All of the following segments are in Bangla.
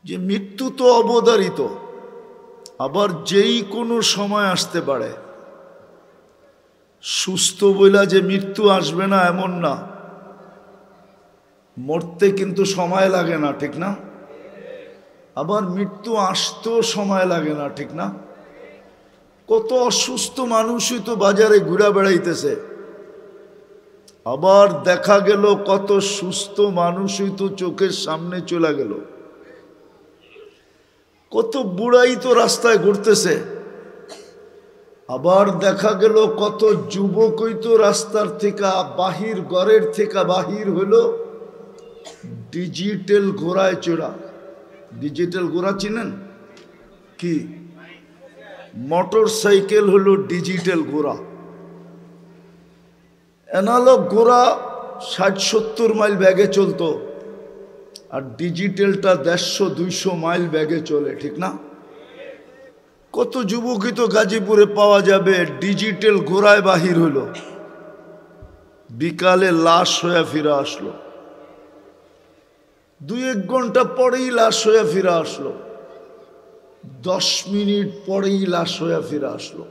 যে মৃত্যু তো অবধারিত, আবার যেই কোনো সময় আসতে পারে। সুস্থ বইলা যে মৃত্যু আসবে না এমন না, মরতে কিন্তু সময় লাগে না, ঠিক না? আবার মৃত্যু আসতেও সময় লাগে না, ঠিক না? কত অসুস্থ মানুষই তো বাজারে ঘুরা বেড়াইতেছে, আবার দেখা গেল কত সুস্থ মানুষই তো চোখের সামনে চলে গেল। কত বুড়াই তো রাস্তায় ঘুরতেছে, আবার দেখা গেল কত যুবকই তো রাস্তার থেকে বাহির, ঘরের থেকে বাহির হলো ডিজিটাল ঘোড়ায় চড়া। ডিজিটাল ঘোড়া চিনেন কি? মোটর সাইকেল হলো ডিজিটাল ঘোড়া। অ্যানালগ ঘোড়া 60-70 মাইল ব্যাগে চলতো, আর ডিজিটালটা 150-200 মাইল ব্যাগে চলে, ঠিক না? কত যুবকই তো গাজীপুরে পাওয়া যাবে ডিজিটাল ঘোড়ায় বাহির হলো, বিকালে লাশ হয়ে ফিরে আসলো, 2-1 ঘন্টা পরেই লাশ হয়ে ফিরে আসলো, 10 মিনিট পরেই লাশ হয়ে ফিরে আসলো।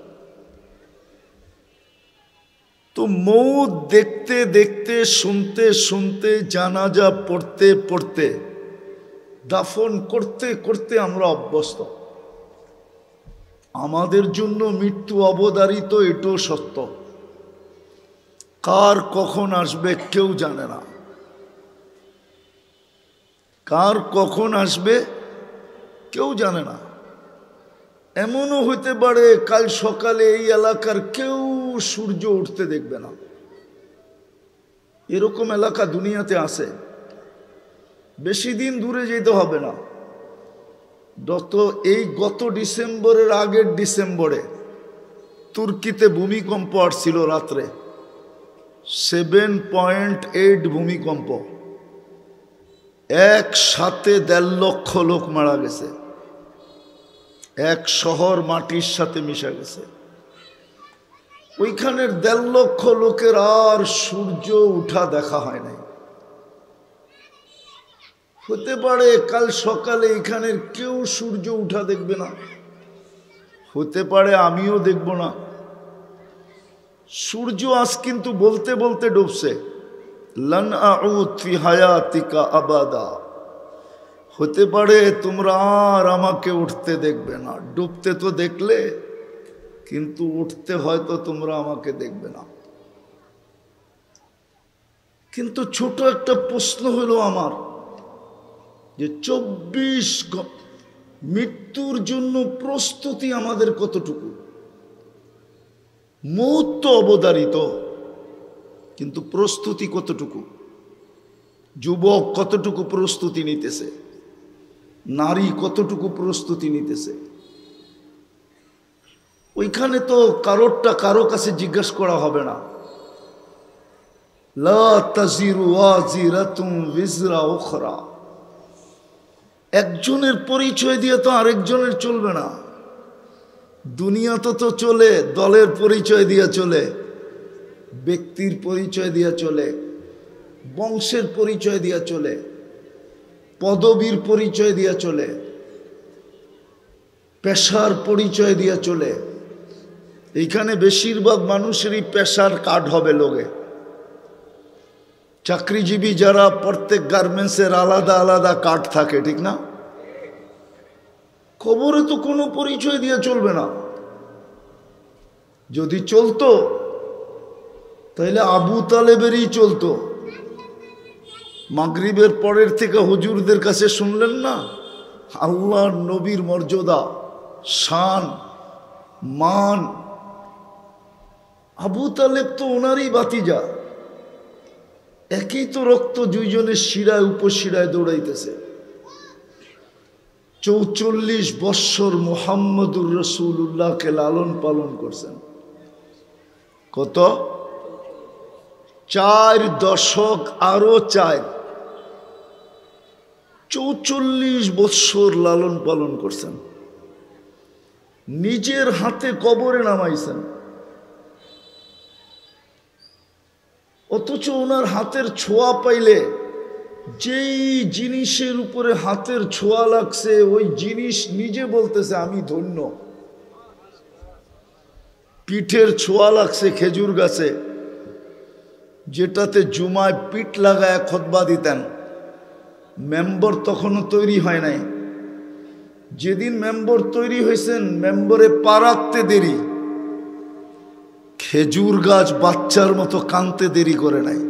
তো মৌত দেখতে দেখতে, শুনতে শুনতে, জানাজা পড়তে পড়তে, দাফন করতে করতে আমরা অভ্যস্ত। আমাদের জন্য মৃত্যু অবধারিত, এটাও সত্য। কার কখন আসবে কেউ জানে না, কার কখন আসবে কেউ জানে না। এমনও হইতে পারে কাল সকালে এই এলাকার কেউ সূর্য উঠতে দেখবে না, এরকম এলাকা দুনিয়াতে আছে। বেশি দিন দূরে যেতে হবে না, গত ডিসেম্বরের আগের ডিসেম্বরে তুর্কিতে ভূমিকম্প আসছিল রাত্রে, 7.8 ভূমিকম্প, একসাথে 1.5 লক্ষ লোক মারা গেছে, এক শহর মাটির সাথে মিশে গেছে। ওইখানের 1.5 লক্ষ লোকের আর সূর্য উঠা দেখা হয় নাই। হতে পারে কাল সকালে এখানের কেউ সূর্য উঠা দেখবে না, হতে পারে আমিও দেখব না। সূর্য আজ কিন্তু বলতে বলতে ডুবছে, লান আউদ ফি হায়াতিকা আবাদা। হতে পারে তোমরা আর আমাকে উঠতে দেখবে না, ডুবতে তো দেখলে, কিন্তু উঠতে হয়তো তোমরা আমাকে দেখবে না। কিন্তু ছোট একটা প্রশ্ন হলো আমার, যে 24 মৃত্যুর জন্য প্রস্তুতি আমাদের কতটুকু? মৌত তো অবধারিত, কিন্তু প্রস্তুতি কতটুকু? যুবক কতটুকু প্রস্তুতি নিতেছে, নারী কতটুকু প্রস্তুতি নিতেছে? ওইখানে তো কারো কাছে জিজ্ঞাসা করা হবে না। লা তাজিরু ওয়াজিরাতুন বিজরা উখরা। একজনের পরিচয় দিয়ে তো আরেকজনের চলবে না। দুনিয়া তো চলে, দলের পরিচয় দিয়ে চলে, ব্যক্তির পরিচয় দিয়ে চলে, বংশের পরিচয় দিয়ে চলে, পদবীর পরিচয় দিয়ে চলে, পেশার পরিচয় দিয়ে চলে। এইখানে বেশিরভাগ মানুষেরই পেশার কার্ড হবে লোকে। চাকরিজীবী যারা, প্রত্যেক গার্মেন্টসের আলাদা আলাদা কার্ড থাকে, ঠিক না? কবরে তো কোনো পরিচয় দিয়ে চলবে না। যদি চলতো তাহলে আবু তালেবেরই চলতো। মাগরিবের পরের থেকে হুজুরদের কাছে শুনলেন না, আল্লাহর নবীর মর্যাদা, শান, মান। আবু তালেব তো ওনারই বাতিজা, একই তো রক্ত, দুইজনের শিরায় উপশিরায় দৌড়াইতেছে। 44 বৎসর মুহাম্মদুর রাসূলুল্লাহকে লালন পালন করছেন। কত? 4 দশক, আরো 4, 44 বৎসর লালন পালন করছেন। নিজের হাতে কবরে নামাইছেন, অথচ ওনার হাতের ছোঁয়া পাইলে যেই জিনিসের উপরে হাতের ছোঁয়া লাগছে ওই জিনিস নিজে বলতেছে আমি ধন্য। পিঠের ছোঁয়া লাগছে খেজুর গাছে, যেটাতে জুমায় পিঠ লাগায় খুতবা দিতেন। মেম্বর তখনও তৈরি হয় নাই। যেদিন মেম্বর তৈরি হয়েছেন মেম্বরে পা রাখতে দেরি, খেজুর গাছ বাচ্চার মতো কাঁদতে দেরি করে নাই।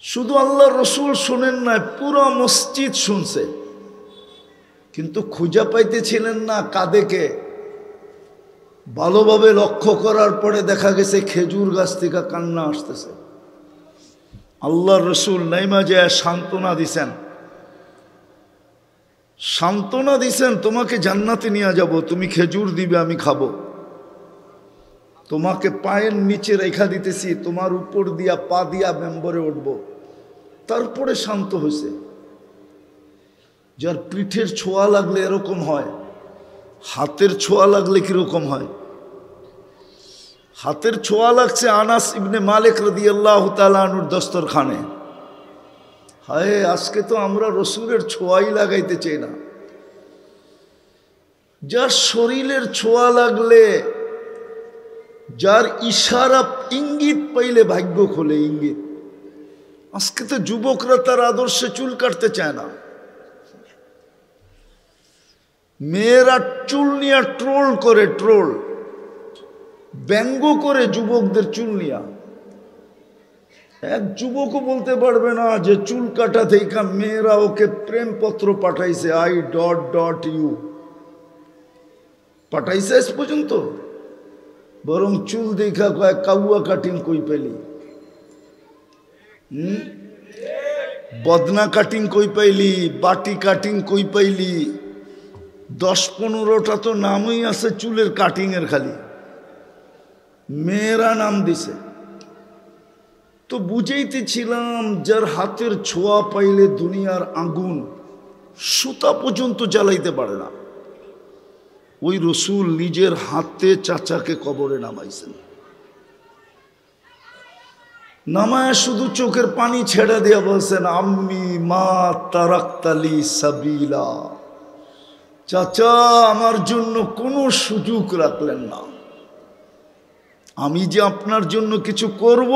শুধু আল্লাহ রসুল শোনেন না, পুরো মসজিদ শুনছে, কিন্তু খুঁজা পাইতেছিলেন না কাদেকে। ভালোভাবে লক্ষ্য করার পরে দেখা গেছে খেজুর গাছ থেকে কান্না আসতেছে। আল্লাহ রসুল নাইমা যায় সান্ত্বনা দিছেন, সান্ত্বনা দিছেন, তোমাকে জান্নাতে নিয়ে যাব, তুমি খেজুর দিবে আমি খাবো, তোমাকে পায়ের নিচে রেখা দিতেছি, তোমার উপর দিয়া পা দিয়া মেম্বরে উঠবো। তারপরে শান্ত হয়েছে। যার পিঠের ছোঁয়া লাগলে এরকম হয়, হাতের ছোঁয়া লাগলে কিরকম হয়? হাতের ছোঁয়া লাগছে আনাস ইবনে মালিক রাদিয়াল্লাহু তাআলা আনহুর দস্তরখানে। হায়, আজকে তো আমরা রসুলের ছোঁয়াই লাগাইতে চাই না। যার শরীরের ছোঁয়া লাগলে, যার ইশারা ইঙ্গিত পাইলে ভাগ্য খোলে, ইঙ্গিত। আজকে তো যুবকরা তার আদর্শে চুল কাটতে চায় না। মেয়েরা চুল নিয়ে ট্রোল করে, ট্রোল ব্যঙ্গ করে যুবকদের চুল নিয়া। এক যুবকও বলতে পারবে না যে চুল কাটা থেকে মেয়েরা ওকে প্রেমপত্র পাঠাইছে, I.U পাঠাইছে আজ পর্যন্ত। বরং চুল দেখা কয় কাউয়া কাটিং কই পেলি, বদনা কাটিং কই পাইলি, বাটি কাটিং কই পাইলি। 10-15টা তো নামই আছে চুলের কাটিংয়ের, খালি মেয়েরা নাম দিছে। তো বুঝাইতেছিলাম, যার হাতের ছোঁয়া পাইলে দুনিয়ার আগুন সুতা পর্যন্ত জ্বালাইতে পারে না, ওই রসুল নিজের হাতে চাচাকে কবরে নামাইছেন। নামায় শুধু চোখের পানি ছেড়ে দিয়ে বলছেন, আম্মি মা তারাক্তালি সাবিলা, চাচা আমার জন্য কোনো সুযোগ রাখলেন না, আমি যে আপনার জন্য কিছু করব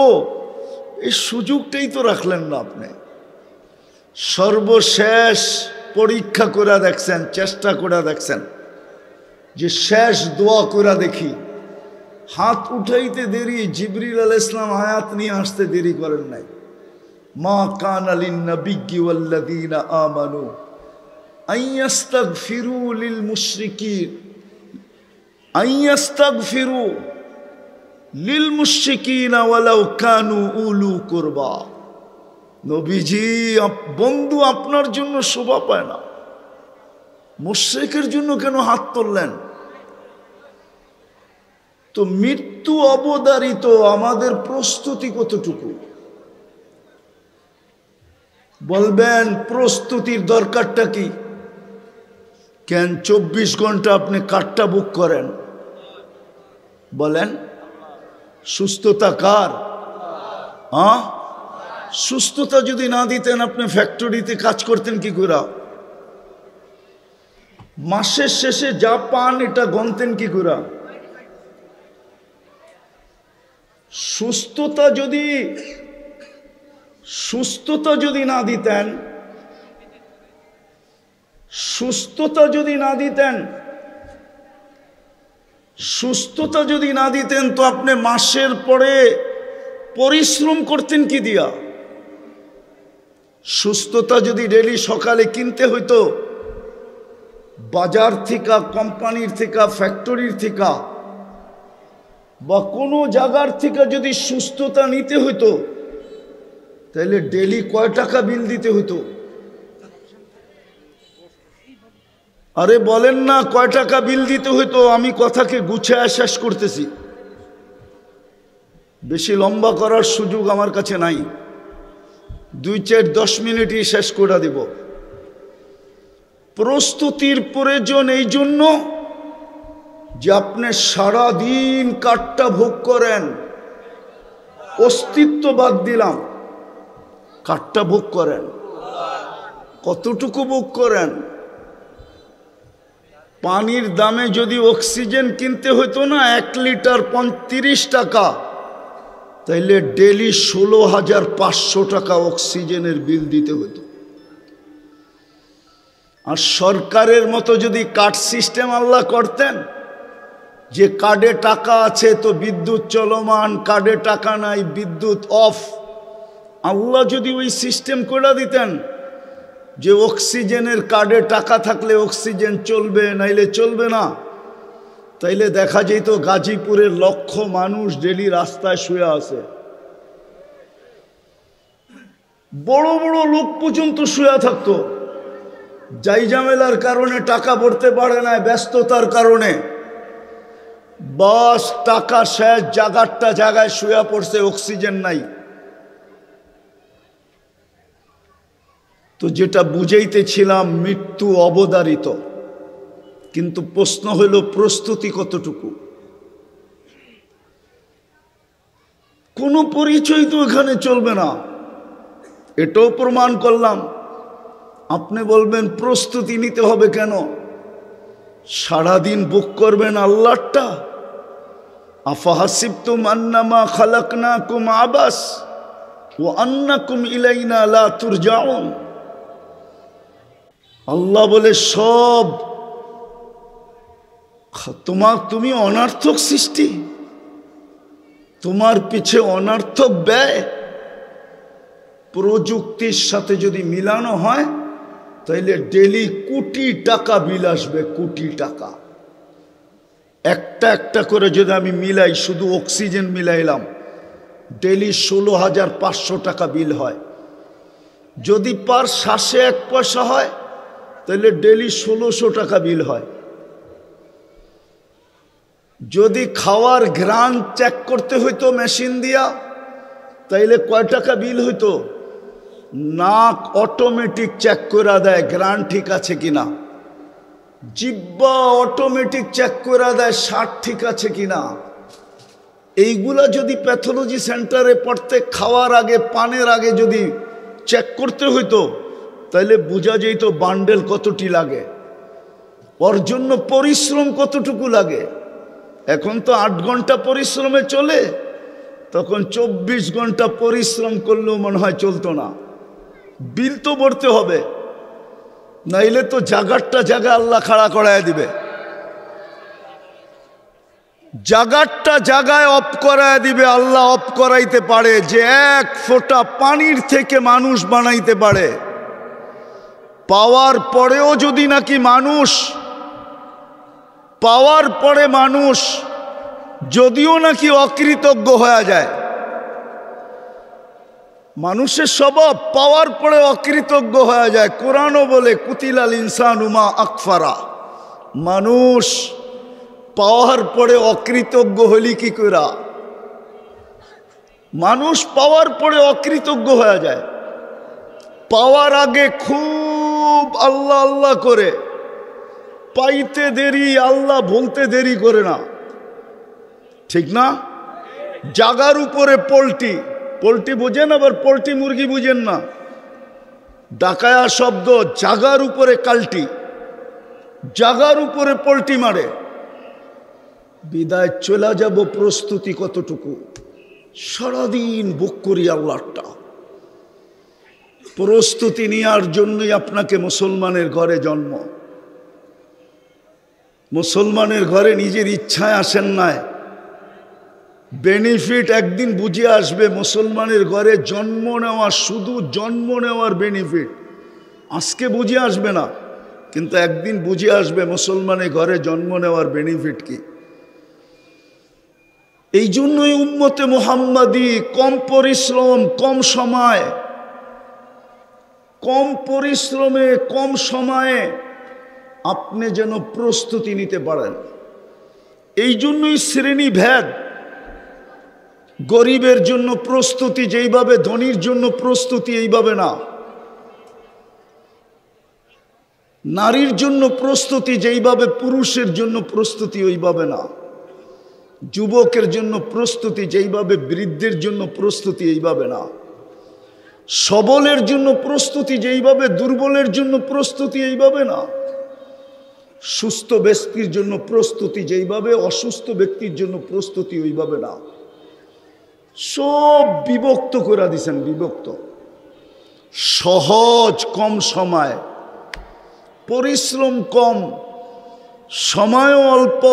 এই সুযোগটাই তো রাখলেন না আপনি। সর্বশেষ পরীক্ষা করে দেখছেন, চেষ্টা করে দেখছেন যে শেষ দোয়া করে দেখি। হাত উঠাইতে দেরি, জিবরিল আলাইহিস সালাম আয়াত নিয়ে আসতে দেরি করেন নাই। মা কানা লিন-নাবিয়্যি ওয়াল্লাযীনা আমানু আইয়াস্তাগফিরু লিল মুশরিকিন, আইয়াস্তাগফিরু লিল মুশরিকিনা ওয়ালাউ কানু উলু কুরবা। নবীজি, বন্ধু আপনার জন্য শোভা পায় না, মুশরিকের জন্য কেন হাত তুললেন? তো মৃত্যু অবধারিত, আমাদের প্রস্তুতি কতটুকু? বলবেন প্রস্তুতির দরকারটা কি? কেন 24 ঘন্টা আপনি কারটা বুক করেন? বলেন সুস্থতা কার? সুস্থতা যদি না দিতেন আপনি ফ্যাক্টরিতে কাজ করতেন কি করে? মাসের শেষে যা পান এটা গণতেন কি করে? সুস্থতা যদি না দিতেন, সুস্থতা যদি না দিতেন তো আপনি মাসের পরে পরিশ্রম করতেন কি দিয়া? সুস্থতা যদি ডেলি সকালে কিনতে হইতো, বাজার থেকে, কোম্পানির থেকে, ফ্যাক্টরির থেকে বা কোনো জায়গার থেকে যদি সুস্থতা নিতে হইতো, তাহলে ডেলি কয় টাকা বিল দিতে হইতো? আরে বলেন না, কয় টাকা বিল দিতে হইতো? আমি কথাকে গুছিয়ে শেষ করতেছি, বেশি লম্বা করার সুযোগ আমার কাছে নাই। 2-4-10 মিনিটই শেষ করে দিব। প্রস্তুতির প্রয়োজন এই জন্য যে আপনি সারাদিন কাঠটা ভোগ করেন, অস্তিত্ব বাদ দিলাম, কাঠটা ভোগ করেন? কতটুকু ভোগ করেন? পানির দামে যদি অক্সিজেন কিনতে হতো না 1 লিটার 35 টাকা, তাইলে ডেলি 16,500 টাকা অক্সিজেনের বিল দিতে হতো। আর সরকারের মতো যদি কার্ড সিস্টেম আল্লাহ করতেন, যে কার্ডে টাকা আছে তো বিদ্যুৎ চলমান, কার্ডে টাকা নাই বিদ্যুৎ অফ, আল্লাহ যদি ওই সিস্টেম করে দিতেন যে অক্সিজেনের কার্ডে টাকা থাকলে অক্সিজেন চলবে, নাইলে চলবে না, তাইলে দেখা যেত গাজীপুরের লক্ষ মানুষ ডেলি রাস্তায় শুয়ে আছে। বড় বড় লোক পর্যন্ত শুয়ে থাকতো, যাই ঝামেলার কারণে টাকা ভরতে পারে না, ব্যস্ততার কারণে। বাস টাকা শেষ, জায়গাটা জায়গায় শুয়ে পড়ছে, অক্সিজেন নাই। তো যেটা বুঝাইতেছিলাম, মৃত্যু অবধারিত, কিন্তু প্রশ্ন হইল প্রস্তুতি কতটুকু? কোনো পরিচয় তো এখানে চলবে না, এটাও প্রমাণ করলাম। আপনি বলবেন প্রস্তুতি নিতে হবে কেন? সারাদিন বুক করবেন আল্লাহটা। আফাহাসিবতুম আন্নামা খালাকনাকুম আবাস ওয়া আন্নাকুম ইলাইনা লা তুরজাউন। আল্লাহ বলে সব তুমি অনর্থক সৃষ্টি, তোমার পিছে অনর্থক ব্যয়। প্রযুক্তির সাথে যদি মিলানো হয় তাইলে ডেলি কোটি টাকা বিল আসবে, কোটি টাকা। একটা একটা করে যদি আমি মিলাই, শুধু অক্সিজেন মিলাইলাম, ডেলি 16,500 টাকা বিল হয়। যদি পার শ্বাসে 1 পয়সা হয় তাহলে ডেলি 1600 টাকা বিল হয়। যদি খাওয়ার ঘ্রাণ চেক করতে হইতো মেশিন দিয়া, তাইলে কয় টাকা বিল হইতো? নাক অটোমেটিক চেক করে দেয় ঘ্রাণ ঠিক আছে কিনা, জিহ্বা অটোমেটিক চেক করে দেয় স্বাদ ঠিক আছে কিনা। এইগুলা যদি প্যাথোলজি সেন্টারে পড়তে খাওয়ার আগে, পানের আগে যদি চেক করতে হইতো, তাহলে বোঝা যেত বান্ডেল কতটি লাগে, ওর জন্য পরিশ্রম কতটুকু লাগে। এখন তো 8 ঘন্টা পরিশ্রমে চলে, তখন 24 ঘন্টা পরিশ্রম করলেও মনে হয় চলতো না। বিল তো ভরতে হবে, নাইলে তো জাগারটা জায়গা আল্লাহ খাড়া করায় দিবে। জাগারটা জায়গায় অফ করায় দিবে। আল্লাহ অফ করাইতে পারে যে 1 ফোঁটা পানির থেকে মানুষ বানাইতে পারে। পাওয়ার পরেও যদি নাকি মানুষ, পাওয়ার পরে মানুষ যদিও নাকি অকৃতজ্ঞ হয়ে যায়, মানুষের স্বভাব পাওয়ার পরে অকৃতজ্ঞ হয়ে যায়। কোরআনও বলে কুতিলাল ইনসানু মা আকফারা, মানুষ পাওয়ার পরে অকৃতজ্ঞ হলি কি করা? মানুষ পাওয়ার পরে অকৃতজ্ঞ হয়ে যায়। পাওয়ার আগে খুব আল্লাহ আল্লাহ করে, পাইতে দেরি আল্লাহ বলতে দেরি করে না, ঠিক না? জাগার উপরে পোল্ট্রি, পোল্ট্রি বুঝেন, আবার পোল্ট্রি মুরগি বুঝেন না, ডাকায়া শব্দ। জাগার উপরে কাল্টি, জাগার উপরে পোল্ট্রি মারে। বিদায় চলে যাব, প্রস্তুতি কতটুকু? সারাদিন বুক করি আল্লাহটা। প্রস্তুতি নেওয়ার জন্যই আপনাকে মুসলমানের ঘরে জন্ম। মুসলমানের ঘরে নিজের ইচ্ছায় আসেন নাই, বেনিফিট একদিন বুঝে আসবে। মুসলমানের ঘরে জন্ম নেওয়া, শুধু জন্ম নেওয়ার বেনিফিট আজকে বুঝে আসবে না, কিন্তু একদিন বুঝে আসবে মুসলমানের ঘরে জন্ম নেওয়ার বেনিফিট কি। এই জন্যই উম্মতে মুহাম্মাদি কম পরিশ্রম, কম সময়, কম পরিশ্রমে কম সময়ে আপনি যেন প্রস্তুতি নিতে পারেন। এই জন্যই শ্রেণী ভেদ। গরিবের জন্য প্রস্তুতি যেইভাবে, ধনীর জন্য প্রস্তুতি এইভাবে না। নারীর জন্য প্রস্তুতি যেইভাবে, পুরুষের জন্য প্রস্তুতি ওইভাবে না। যুবকের জন্য প্রস্তুতি যেইভাবে, বৃদ্ধের জন্য প্রস্তুতি এইভাবে না। সবলের জন্য প্রস্তুতি যেইভাবে, দুর্বলের জন্য প্রস্তুতি এইভাবে না। সুস্থ ব্যক্তির জন্য প্রস্তুতি যেইভাবে, অসুস্থ ব্যক্তির জন্য প্রস্তুতি ওইভাবে না। সব বিভক্ত করে দিছেন, বিভক্ত। সহজ, কম সময়, পরিশ্রম কম, সময়ও অল্প,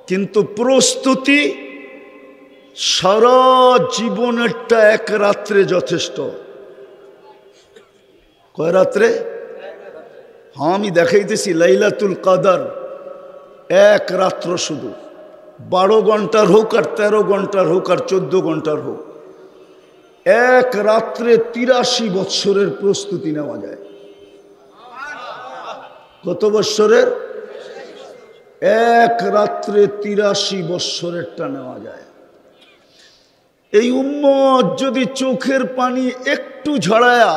কিন্তু প্রস্তুতি সারা জীবনেরটা এক রাত্রে যথেষ্ট। কয় রাত্রে? হ্যাঁ, আমি দেখাইতেছি লাইলাতুল কদর এক রাত্র, শুধু 12 ঘন্টার হোক আর 13 ঘন্টার হোক আর 14 ঘন্টার হোক, এক রাত্রে 83 বৎসরের প্রস্তুতি নেওয়া যায়। কত বৎসরের? এক রাত্রে 83 বৎসরেরটা নেওয়া যায়। এই উম্মত যদি চোখের পানি একটু ঝরায়া,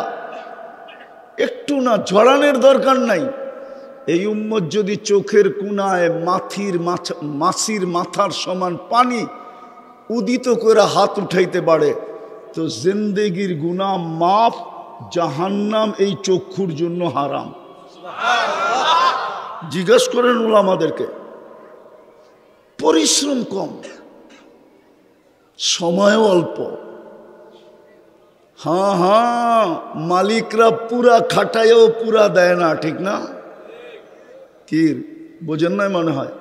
একটু না, ঝরানোর দরকার নাই, এই উম্মত যদি চোখের কোনায় মাছির মাথার সমান পানি উদিত করে হাত উঠাইতে পারে, তো জিন্দেগির গুনাহ মাফ, জাহান্নাম এই চক্ষুর জন্য হারাম। জিজ্ঞেস করেন উলামাদেরকে। পরিশ্রম কম, সময়ও অল্প। হ্যাঁ হ্যাঁ, মালিকরা পুরা খাটায়ও পুরা দেয় না, ঠিক না? কি বোঝেন নাই মনে হয়?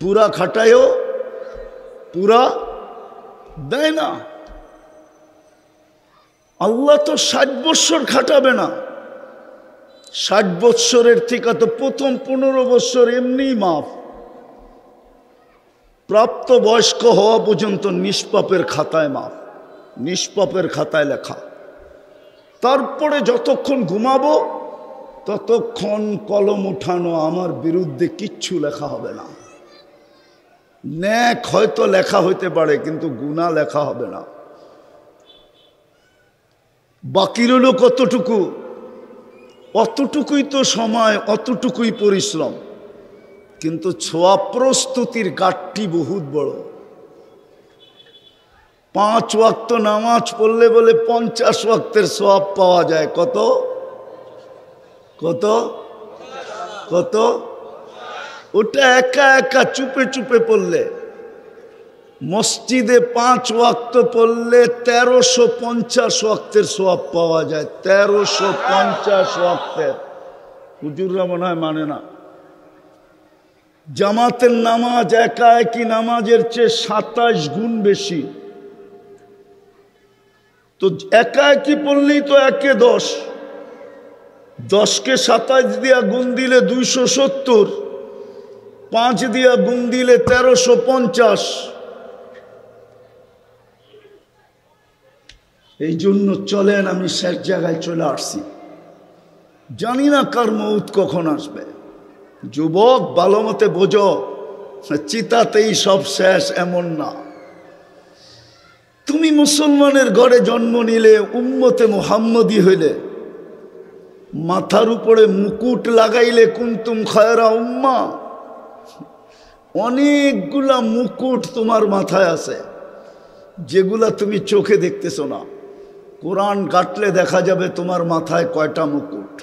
পুরা খাটায়ও পুরা দেয় না। আল্লাহ তো 60 বৎসর খাটাবে না। 60 বৎসরের থেকে তো প্রথম 15 বৎসর এমনি মাফ। প্রাপ্ত বয়স্ক হওয়া পর্যন্ত নিষ্পাপের খাতায় মাফ, নিষ্পাপের খাতায় লেখা। তারপরে যতক্ষণ ঘুমাবো ততক্ষণ কলম উঠানো, আমার বিরুদ্ধে কিচ্ছু লেখা হবে না। নেক হয়তো লেখা হইতে পারে, কিন্তু গুনাহ লেখা হবে না। বাকি রইল কতটুকু? অতটুকুই তো সময়, অতটুকুই পরিশ্রম, কিন্তু ছোঁয়া প্রস্তুতির ঘাটতি বহুত বড়। 5 ওয়াক্ত নামাজ পড়লে বলে 50 ওয়াক্তের সওয়াব পাওয়া যায়। কত কত কত? ওটা একা একা চুপে চুপে পড়লে। মসজিদে 5 ওয়াক্ত পড়লে 1350 ওয়াক্তের সওয়াব পাওয়া যায়। 1350 ওয়াক্তের। হুজুররা মনে হয় মানে না। জামাতের নামাজ একা একই নামাজের চেয়ে 27 গুণ বেশি। তো একা একই পড়লেই তো 1 10, 10কে 27 দিয়া গুণ দিলে 270, 5 দিয়া গুণ দিলে 1350। এই জন্য চলেন, আমি শেষ জায়গায় চলে আসছি। জানি না কার মৌত কখন আসবে। যুবক, ভালো মতে বোঝো, চিতাতেই সব শেষ এমন না। তুমি মুসলমানের ঘরে জন্ম নিলে, উম্মতে মুহাম্মদী হইলে, মাথার উপরে মুকুট লাগাইলে কুনতুম খায়রা উম্মাহ। অনেকগুলা মুকুট তোমার মাথায় আছে, যেগুলা তুমি চোখে দেখতেছো না। কোরআন ঘাটলে দেখা যাবে তোমার মাথায় কয়টা মুকুট।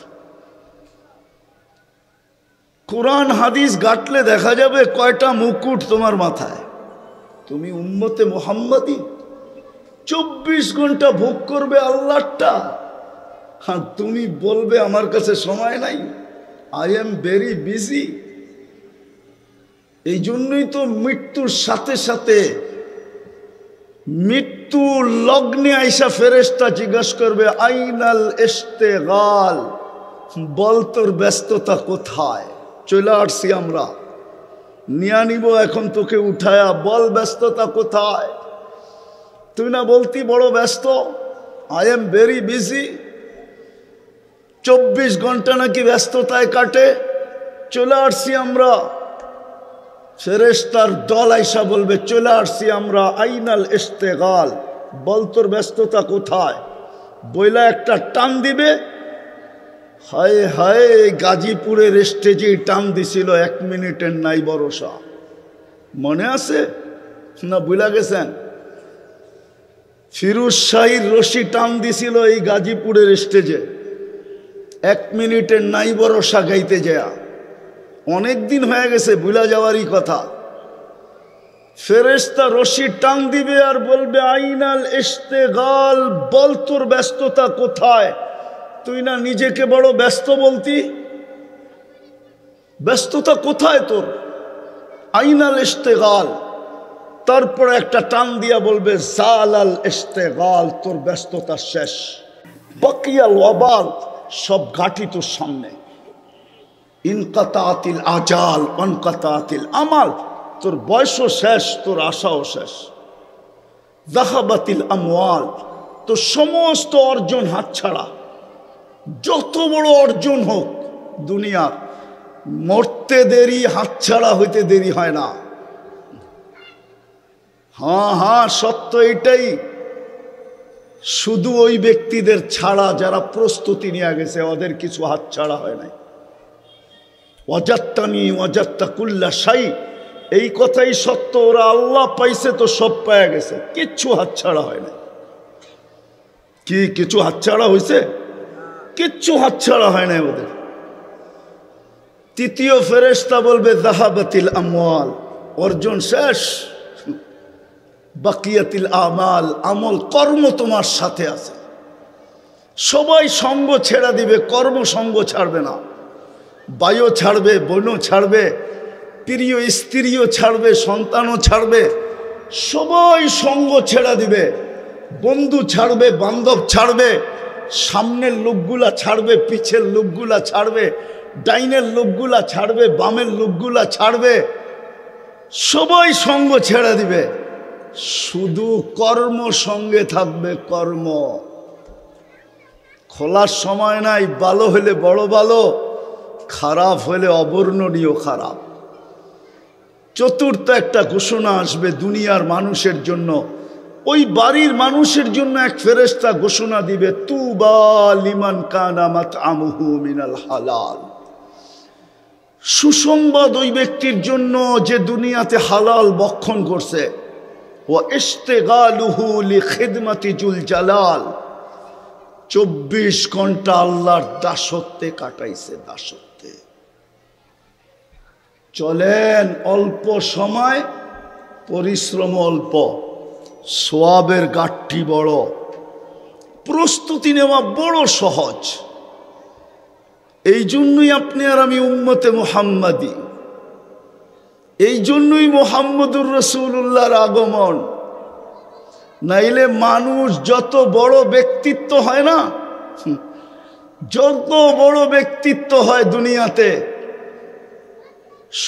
কোরআন হাদিস ঘাটলে দেখা যাবে কয়টা মুকুট তোমার মাথায়। তুমি উম্মতে মুহাম্মদী, 24 ঘন্টা ভোগ করবে আল্লাহটা, আর তুমি বলবে আমার কাছে সময় নাই, আই এম ভেরি বিজি। এই জন্যই তো মৃত্যুর সাথে সাথে, মৃত্যুর লগ্নে আইসা ফেরেশতা জিজ্ঞাসা করবে আইনাল ইশতিগাল, বল তোর ব্যস্ততা কোথায়? চলে আসছি আমরা, নিয়ে নিব এখন তোকে উঠায়া, বল ব্যস্ততা কোথায়? তুই না বলতি বড় ব্যস্ত, আই এম ভেরি বিজি। 24 ঘন্টা নাকি ব্যস্ততায় কাটে। চলে আসছি আমরা। ফেরেশতার দল আইসা বলবে চলে আসছি আমরা, আইনাল ইশতিগাল, বল তোর ব্যস্ততা কোথায়? বইলা একটা টান দিবে। হায় হায়, গাজীপুরের স্টেজে টান দিছিল, 1 মিনিটের নাই ভরসা। মনে আছে না ভুলা গেছেন? ফিরোজ শাহীর রশি টান দিছিল এই গাজীপুরের স্টেজে, 1 মিনিটের নাই ভরসা গাইতে যায়। অনেক দিন হয়ে গেছে, ভুলা যাওয়ারই কথা। ফেরেশতা রশি টান দিবে আর বলবে আইনাল ইশতেগাল, বল তোর ব্যস্ততা কোথায়? তুই না নিজেকে বড় ব্যস্ত বলতি, ব্যস্ততা কোথায় তোর? আইনাল ইশতেগাল। তারপরে একটা টান দিয়া বলবে জালাল ইশতেগাল, তোর ব্যস্ততা শেষ। বাকিয়াল ওয়াবাল, সব ঘাটি তোর সামনে। ইনকাতাতিল আজাল ওয়ানকাতাতিল আমাল, তোর বয়সও শেষ, তোর আশাও শেষ। যাহাবাতিল আমওয়াল, তোর সমস্ত অর্জন হাতছাড়া। যত বড় অর্জন হোক দুনিয়ার, মরতে দেরি, হাতছাড়া হইতে দেরি হয় না। হ্যাঁ, সত্য এটাই। শুধু ওই ব্যক্তিদের ছাড়া যারা প্রস্তুতি নিয়ে গেছে, ওদের কিছু হাতছাড়া হয় নাই। ওয়াজাত্তানি ওয়াজাত্তা কুল্লা শাই, এই কথাই সত্য। ওরা আল্লাহ পাইছে তো সব পায়া গেছে, কিচ্ছু হাতছাড়া হয় নাই। কি কিছু হাতছাড়া হয়েছে? কিচ্ছু হাতছাড়া হয় নাই ওদের। তৃতীয় ফেরেশতা বলবে যাহাবাতিল আমওয়াল, অর্জন শেষ। বাকিয়াতিল আমাল, আমল কর্ম তোমার সাথে আছে। সবাই সঙ্গ ছেড়ে দিবে, কর্ম সঙ্গ ছাড়বে না। ভাইও ছাড়বে, বোনও ছাড়বে, প্রিয় স্ত্রীও ছাড়বে, সন্তানও ছাড়বে। সবাই সঙ্গ ছেড়ে দিবে। বন্ধু ছাড়বে, বান্ধব ছাড়বে, সামনের লোকগুলা ছাড়বে, পিছের লোকগুলা ছাড়বে, ডাইনের লোকগুলা ছাড়বে, বামের লোকগুলা ছাড়বে। সবাই সঙ্গ ছেড়ে দিবে, শুধু কর্ম সঙ্গে থাকবে। কর্ম খোলার সময় নাই। ভালো হলে বড় ভালো, খারাপ হলে অবর্ণনীয় খারাপ। চতুর্থ একটা ঘোষণা আসবে দুনিয়ার মানুষের জন্য। ওই বাড়ির মানুষের জন্য এক ফেরেশতা ঘোষণা দিবে, তুবা লিমান কানা মাতআমুহু মিনাল হালাল। সুসংবাদ ওই ব্যক্তির জন্য যে দুনিয়াতে হালাল ভক্ষণ করছে। ওয়া ইশতিগালুহু লিখিদমাতি জুল জালাল, 24 ঘন্টা আল্লাহর দাসত্বে কাটাইছে। দাসত্বে চলেন, অল্প সময়, পরিশ্রম অল্প, সওয়াবের গাঠটি বড়, প্রস্তুতি নেওয়া বড় সহজ। এই জন্যই আপনি আর আমি উম্মতে মুহাম্মাদি, এই জন্যই মুহাম্মদুর রাসূলুল্লাহর আগমন। নাইলে মানুষ যত বড় ব্যক্তিত্ব হয় না, যত বড় ব্যক্তিত্ব হয় দুনিয়াতে,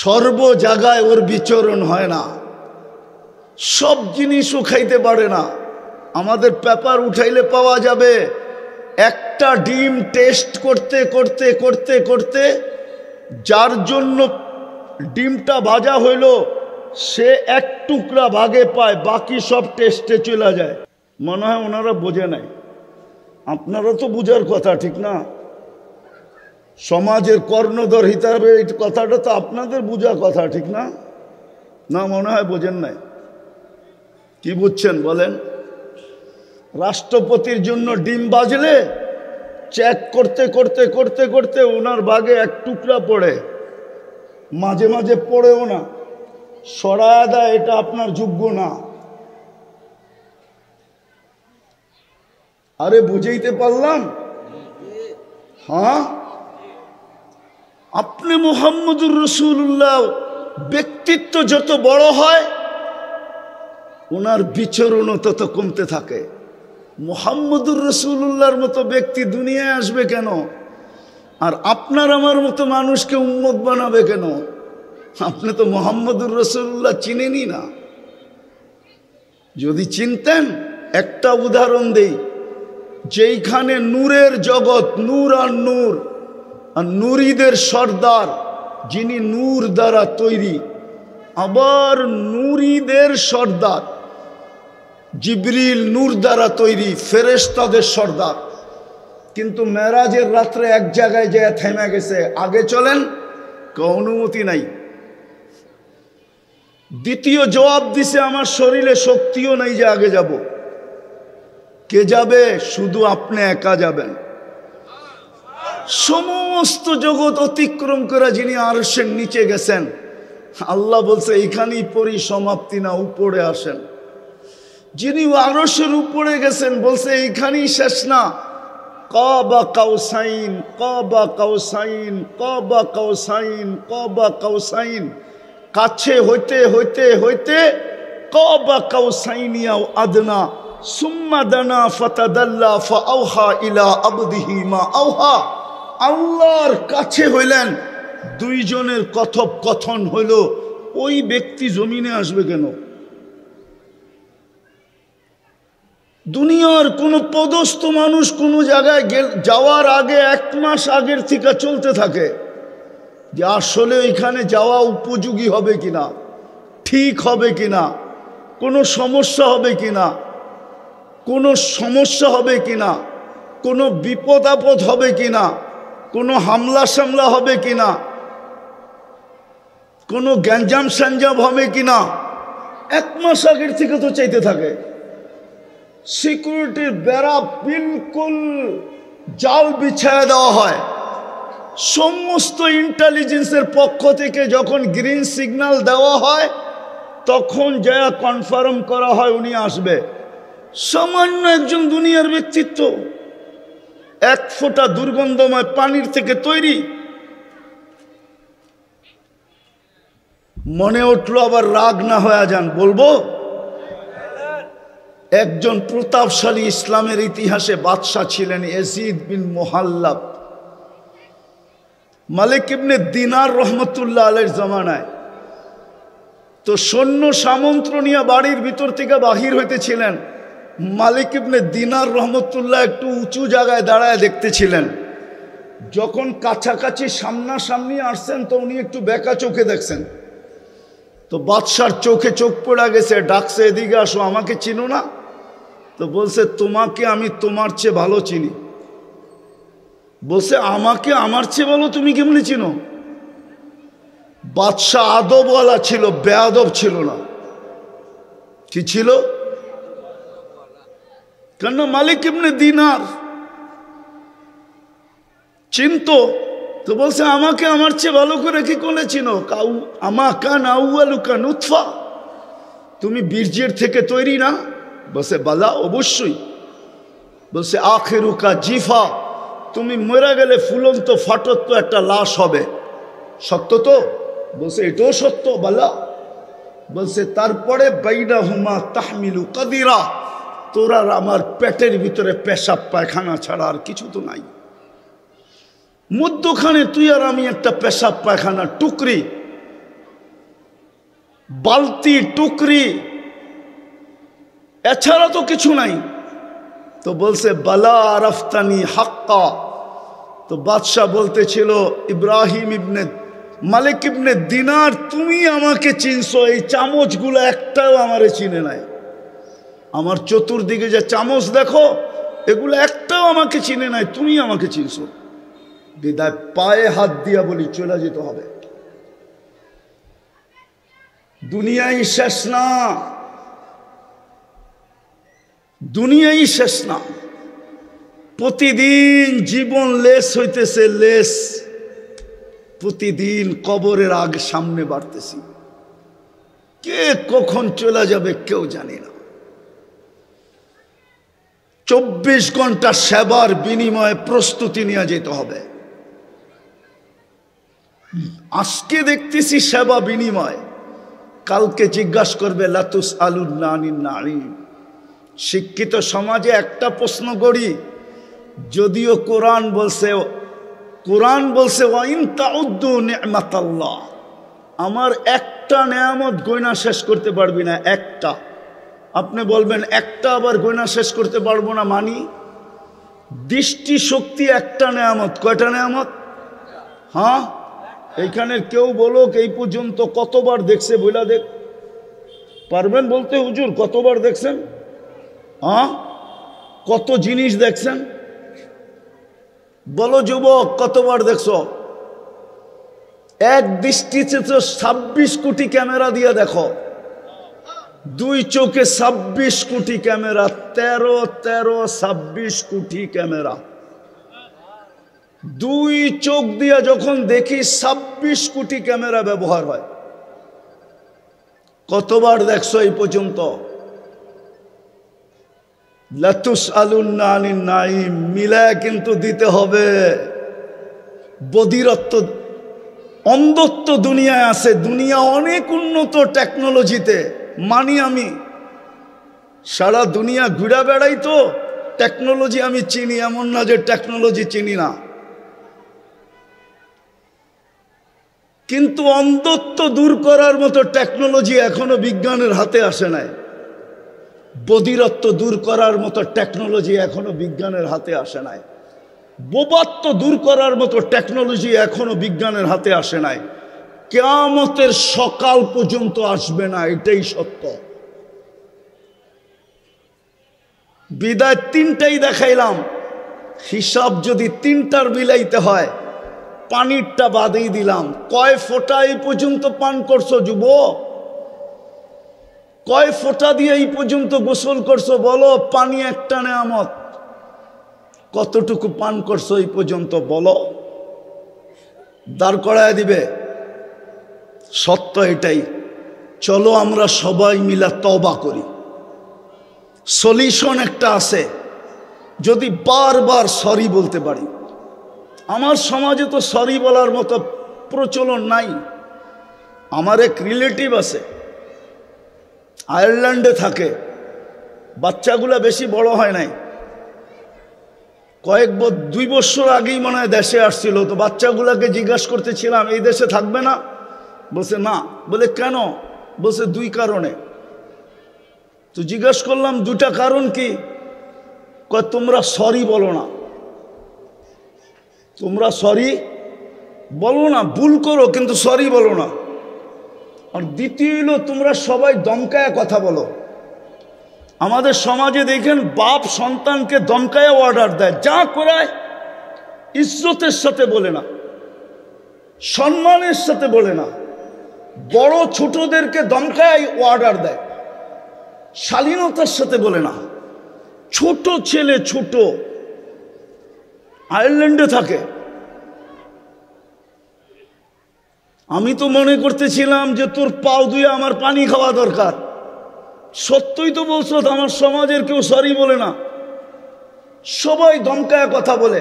সর্ব জায়গায় ওর বিচরণ হয় না, সব জিনিসও খাইতে পারে না। আমাদের পেপার উঠাইলে পাওয়া যাবে, একটা ডিম টেস্ট করতে করতে করতে করতে যার জন্য ডিমটা ভাজা হইল, সে 1 টুকরা ভাগে পায়, বাকি সব টেস্টে চলে যায়। মনে হয় ওনারা বোঝে নাই। আপনারা তো বুঝার কথা, ঠিক না? সমাজের কর্ণধর হিসাবে এই কথাটা তো আপনাদের বুঝার কথা, ঠিক না? না, মনে হয় বোঝেন নাই। কি বুঝছেন বলেন? রাষ্ট্রপতির জন্য ডিম বাজলে চেক করতে করতে করতে করতে ওনার ভাগে 1 টুকরা পড়ে, মাঝে মাঝে পড়েও না, সরায়া দেয়, এটা আপনার যোগ্য না। আরে বুঝাইতে পারলাম? হ্যাঁ, আপনি মুহাম্মদুর রাসূলুল্লাহ ব্যক্তিত্ব যত বড় হয়, ওনার বিচরণও তত কমতে থাকে। মুহাম্মদুর রাসূলুল্লাহর মতো ব্যক্তি দুনিয়ায় আসবে কেন? আর আপনার আমার মতো মানুষকে উম্মত বানাবে কেন? আপনি তো মুহাম্মদুর রাসূলুল্লাহ চিনেনই না। যদি চিনতেন, একটা উদাহরণ দেই, যেইখানে নূরের জগৎ, নূর আর নূর, আর নূরীদের সর্দার যিনি নূর দ্বারা তৈরি, আবার নূরীদের সর্দার জিবরিল নূর দ্বারা তৈরি, ফেরেশতাদের সর্দার। কিন্তু মেরাজের রাত্রে এক জায়গায় যেয়ে থেমে গেছে, আগে চলেন, অনুমতি নাই। দ্বিতীয় জবাব দিছে, আমার শরীরে শক্তিও নাই যে আগে যাব। কে যাবে? শুধু আপনি একা যাবেন। সমস্ত জগৎ অতিক্রম করে যিনি আরশের নিচে গেছেন, আল্লাহ বলছে এখানেই পরিসমাপ্তি না, উপরে আসেন। যিনি আরশের উপরে গেছেন বলছে এইখানেই শেষ না, কাবা কাউসাইন, কাবা কাউসাইন, কাবা কাউসাইন, কাবা কাউসাইন, কাছে হইতে হইতে হইতে কাবা কাউসাইনিয়া আদনা সুম্মা দানা ফাতাদাল্লা ফাআওহা ইলা আবদিহি মা আওহা। আল্লাহর কাছে হইলেন, দুইজনের কথোপকথন হইল। ওই ব্যক্তি জমিনে আসবে কেন? দুনিয়ার কোন পদস্থ মানুষ কোন জায়গায় যাওয়ার আগে 1 মাস আগের থেকে চলতে থাকে যে আসলে এখানে যাওয়া উপযোগী হবে কিনা, ঠিক হবে কিনা, কোনো সমস্যা হবে কিনা, কোনো সমস্যা হবে কিনা, কোনো বিপদ আপদ হবে কিনা, কোনো হামলা সামলা হবে কিনা, কোনো গ্যাঞ্জাম স্যাঞ্জাম হবে কিনা, 1 মাস আগের থেকে তো চাইতে থাকে। সিকিউরিটির বেড়া বিলকুল জাল বিছায় দেওয়া হয়। সমস্ত ইন্টেলিজেন্সের পক্ষ থেকে যখন গ্রিন সিগন্যাল দেওয়া হয় তখন যা কনফার্ম করা হয় উনি আসবে। সামান্য একজন দুনিয়ার ব্যক্তিত্ব, 1 ফোঁটা দুর্গন্ধময় পানির থেকে তৈরি। মনে উঠলো আবার রাগ না হয়ে যান, বলবো একজন প্রতাপশালী ইসলামের ইতিহাসে বাদশাহ ছিলেন ইয়াজিদ বিন মুহাল্লাব। মালিক ইবনে দিনার রহমতুল্লাহ আলাইহির জামানায় তো সৈন্য সামন্ত নিয়ে বাড়ির ভিতর থেকে বাহির হইতেছিলেন। মালিক ইবনে দিনার রহমতুল্লাহ একটু উঁচু জায়গায় দাঁড়ায় দেখতেছিলেন। যখন কাছাকাছি সামনাসামনি আসছেন তো উনি একটু বেঁকা চোখে দেখছেন। তো বাদশার চোখে চোখ পড়া গেছে, ডাকছে এদিকে আসো, আমাকে চিনো না? তো বলছে তোমাকে আমি তোমার চেয়ে ভালো চিনি। বলছে আমাকে আমার চেয়ে ভালো তুমি কেমনি চিনো? বাদশাহ আদবওয়ালা ছিল, বেয়াদব ছিল না। কি ছিল? কেন মালিক ইবনে দিনার চিনতো। তো বলছে আমাকে আমার চেয়ে ভালো করে কি করে চিনো? আমা কান আউয়ালুকা নুতফা, তুমি বীর্যের থেকে তৈরি না? বলছে বালা, অবশ্যই। বলছে আখিরুকা জিফা, তুমি মরে গেলে ফুলন্ত ফাটত একটা লাশ হবে, সত্য তো? বলছে এটাও সত্য। বালা। বলছে তারপরে বাইনাহুমা তাহমিলু কাদিরা, তোর আর আমার পেটের ভিতরে পেশাব পায়খানা ছাড়া আর কিছু তো নাই। মধ্যখানে তুই আর আমি একটা পেশাব পায়খানা টুকরি, বালতি টুকরি, এছাড়া তো কিছু নাই। তো বলছে বালা আরাফতানি হাক্কা। তো বাদশাহ বলতেছিল ইব্রাহিম ইবনে মালিক ইবনে দিনার, তুমি আমাকে চিনছো, এই চামচগুলো একটাও আমারে চিনে নাই। আমার চতুর্দিকে যে চামচ দেখো এগুলো একটাও আমাকে চিনে নাই, তুমি আমাকে চিনছো। বিদায় পায়ে হাত দিয়া বলি চলে যেতে হবে। দুনিয়াই শেষ না, দুনিয়াই শেষ না। প্রতিদিন জীবন লেস হইতেছে, লেস। প্রতিদিন কবরের আগে সামনে বাড়তেছি। কে কখন চলে যাবে কেউ জানি না। 24 ঘন্টা সেবার বিনিময়ে প্রস্তুতি নিয়ে যেতে হবে। আজকে দেখতেছি সেবা বিনিময়, কালকে জিজ্ঞাসা করবে লাতুস আলুন নানিন নারী। শিক্ষিত সমাজে একটা প্রশ্ন করি, যদিও কোরআন বলছে ওয়াইন তাউদ্দু নি'মাতাল্লাহ, আমার একটা নেয়ামত গয়না শেষ করতে পারবি না, একটা। আপনি বলবেন একটা আবার গয়না শেষ করতে পারবো না মানি? দৃষ্টি শক্তি একটা নেয়ামত। কয়টা নেয়ামত? হ্যাঁ, এইখানের কেউ বলো এই পর্যন্ত কতবার দেখছে বইলা দেখ, পারবেন বলতে? হুজুর কতবার দেখছেন? হ্যাঁ, কত জিনিস দেখছেন বলো যুবক, কতবার দেখছো? এক দৃষ্টিতে তো 26 কোটি ক্যামেরা দিয়ে দেখো। দুই চোখে 26 কোটি ক্যামেরা, 26 কোটি ক্যামেরা। দুই চোখ দিয়ে যখন দেখি 26 কোটি ক্যামেরা ব্যবহার হয়। কতবার দেখছো এই পর্যন্ত? লাতুসআলুন্না আনিন নাঈম, মিলায় কিন্তু দিতে হবে। বধিরত্ব, অন্ধত্ব দুনিয়ায় আছে। দুনিয়া অনেক উন্নত টেকনোলজিতে, মানি আমি। সারা দুনিয়া ঘুরে বেড়াই তো, টেকনোলজি আমি চিনি, এমন না যে টেকনোলজি চিনি না। কিন্তু অন্ধত্ব দূর করার মতো টেকনোলজি এখনো বিজ্ঞানের হাতে আসে নাই। বধিরত্ব দূর করার মতো টেকনোলজি এখনো বিজ্ঞানের হাতে আসে নাই। বোবাত্ব দূর করার মতো টেকনোলজি এখনো বিজ্ঞানের হাতে আসে নাই। কিয়ামতের সকাল পর্যন্ত আসবে না, এটাই সত্য। বিদায় তিনটাই দেখাইলাম। হিসাব যদি তিনটার বিলাইতে হয়, পানিরটা বাদেই দিলাম। কয় ফোঁটা এই পর্যন্ত পান করছো যুবক? কয় ফোঁটা দিয়ে এই পর্যন্ত গোসল করছো বলো? পানি একটা নেয়ামত। কতটুকু পান করছো এই পর্যন্ত বলো? দাঁড় করায় দিবে। সত্য এটাই। চলো আমরা সবাই মিলে তওবা করি। সলিউশন একটা আছে, যদি বারবার সরি বলতে পারি। আমার সমাজে তো সরি বলার মতো প্রচলন নাই। আমার এক রিলেটিভ আছে, আয়ারল্যান্ডে থাকে। বাচ্চাগুলা বেশি বড় হয় নাই, 2 বছর আগেই মনে হয় দেশে আসছিল। তো বাচ্চাগুলাকে জিজ্ঞাসা করতেছিলাম, এই দেশে থাকবে না? বলছে না। বলে কেন? বলছে 2 কারণে। তো জিজ্ঞাসা করলাম 2টা কারণ কি? কয় তোমরা সরি বলো না। তোমরা সরি বলো না, ভুল করো কিন্তু সরি বলো না। আর দ্বিতীয় হলো তোমরা সবাই দমকায় কথা বলো। আমাদের সমাজে দেখেন বাপ সন্তানকে দমকায় অর্ডার দেয়, যা করায় ইজ্জতের সাথে বলে না, সম্মানের সাথে বলে না। বড় ছোটদেরকে দমকায় অর্ডার দেয়, শালীনতার সাথে বলে না। ছোট ছেলে, ছোট, আয়ারল্যান্ডে থাকে। আমি তো মনে করতেছিলাম যে তোর পাও ধুয়ে আমার পানি খাওয়া দরকার। সত্যই তো বলছো, আমার সমাজের কেউ সরি বলে না। সবাই দমকায় কথা বলে,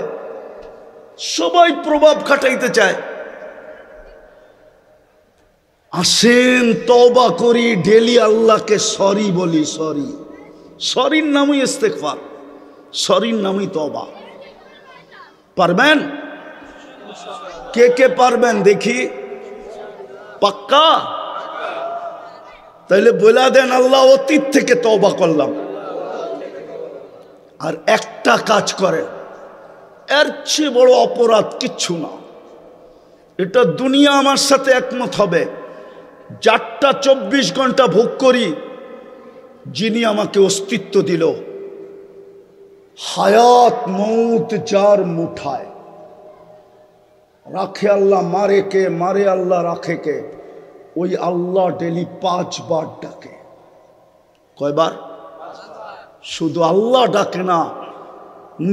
সবাই প্রভাব খাটাইতে চায়। আসেন তওবা করি, ডেলি আল্লাহকে সরি বলি। সরি, সরির নামই ইস্তেগফার, সরির নামই তওবা। পারবেন? কে কে পারবেন দেখি? পাক্কা? তাইলে বলে দেন, আল্লাহ অতীত থেকে তওবা করলাম। আর একটা কাজ করে, এর চেয়ে বড় অপরাধ কিচ্ছু না। এটা দুনিয়া আমার সাথে একমত হবে। যারটা 24 ঘন্টা ভোগ করি, যিনি আমাকে অস্তিত্ব দিল। হায়াত মৌত যার মুঠায়, রাখে আল্লাহ, মারে কে? মারে আল্লাহ, রাখে কে? ওই আল্লাহ ডেলি 5 বার ডাকে। কয়বার? শুধু আল্লাহ ডাকে না,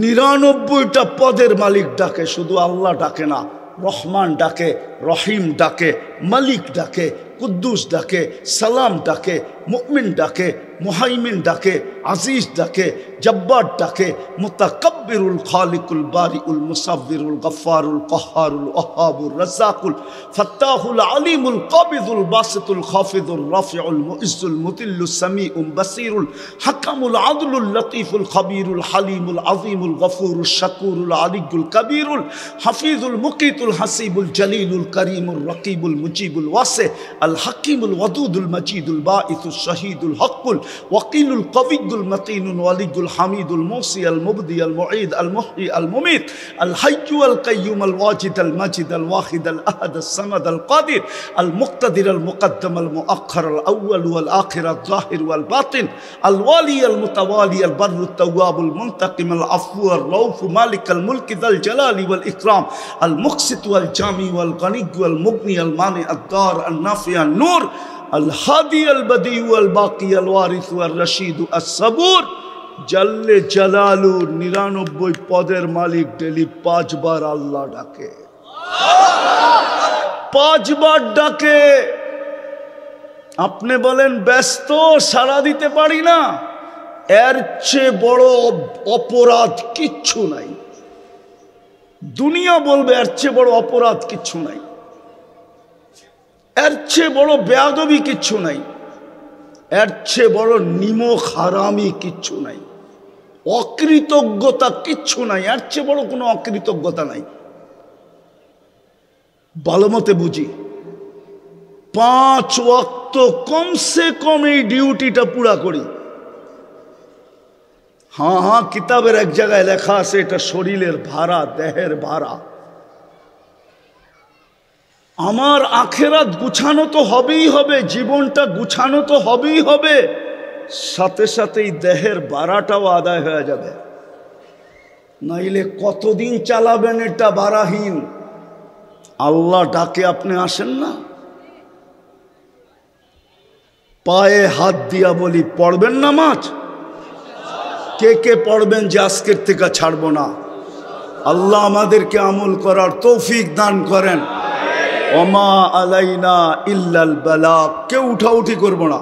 99টা পদের মালিক ডাকে, শুধু আল্লাহ ডাকে না। রহমান ডাকে, রহিম ডাকে, মালিক ডাকে, কুদ্দুস ডাকে, সালাম ডাকে, মুমিন ডাকে, মুহাইমিন ডাকে, আজিজ ডাকে, জব্বার ডাকে, মুতাকাব্বিরুল খালিকুল বারিউল মুসাব্বিরুল গফফারুল কহ্হারুল ওয়াহ্হাবুর রাজ্জাকুল ফাত্তাহুল আলিমুল কাবিদুল বাসিতুল খাফিদুর রাফিউল মুইজ্জুল মুতিল্লুস সামিউল বাসিরুল হাকামুল আদলুল লতীফুল খবীরুল হালিমুল আযীমুল গফুরুল শাকুরুল আলিয়ুল কবীরুল হাফিজুল মুকিতুল হাসিবুল জলিলুল করিমুল রকিবুল মুজিবুল ওয়াসি আল হাকিমুল ওয়াদুদুল মজিদুল বাঈসুল শহীদুল হকুল ওয়াকিলুল কবিয়ুল মতিনুল ওয়ালিয়ুল হামিদুল মুসি আল মুবদি আল মুঈদ আল মুহয়ি আল মুমিত আল হাইয়্যু আল কাইয়্যুম আল ওয়াজিদ আল মাজিদ আল ওয়াহিদ আল আহাদ আল সামাদ আল কাদির আল মুক্তাদির আল মুকদ্দম আল মুআখ্খার আল আউয়াল ওয়াল আখির আল যাহির ওয়াল বাতিন আল ওয়ালি আল মুতাওয়ালি আল বাররু তাওয়াবুল মুনতাকিম আল আফু আর রউফ মালিক আল মুলক যাল জালালি ওয়াল ইকরাম আল মুকসিত ওয়াল জামি ওয়াল গনি ওয়াল মুগনি আল মানি আদ দার আল নাফি আল নূর আল হাদি আল বাদি আল বাকি আল ওয়ারিস আল রশিদ আস সাবুর জাল্লে জালালু 99 পদের মালিক ডেলি 5 বার আল্লাহ ডাকে, 5 বার ডাকে। আপনি বলেন ব্যস্ত, সাড়া দিতে পারি না, এর চেয়ে বড় অপরাধ কিচ্ছু নাই। দুনিয়া বলবে এর চেয়ে বড় অপরাধ কিচ্ছু নাই, এর চেয়ে বড় বেয়াদবি কিচ্ছু নাই, এর চেয়ে বড় নিমক হারামি কিচ্ছু নাই, অকৃতজ্ঞতা কিচ্ছু নাই, এর চেয়ে বড় কোনো অকৃতজ্ঞতা নাই। ভালো মতে বুঝি, 5 ওয়াক্ত কমসে কম এই ডিউটিটা পুরা করি। হ্যাঁ, কিতাবের এক জায়গায় লেখা আছে এটা শরীরের ভাড়া, দেহের ভাড়া। আমার আখেরাত গুছানো তো হবেই হবে, জীবনটা গুছানো তো হবেই হবে, সাথে সাথেই দেহের ভাড়াটাও আদায় হয়ে যাবে। নাইলে কতদিন চালাবেন এটা ভাড়াহীন? আল্লাহ ডাকে আপনি আসেন না। পায়ে হাত দিয়া বলি, পড়বেন নামাজ? কে কে পড়বেন যে আজকের থেকে ছাড়বো না? আল্লাহ আমাদেরকে আমল করার তৌফিক দান করেন। ওমা আলাইনা ইল্লাল বালাগ। কেউ উঠাউঠি করবো না।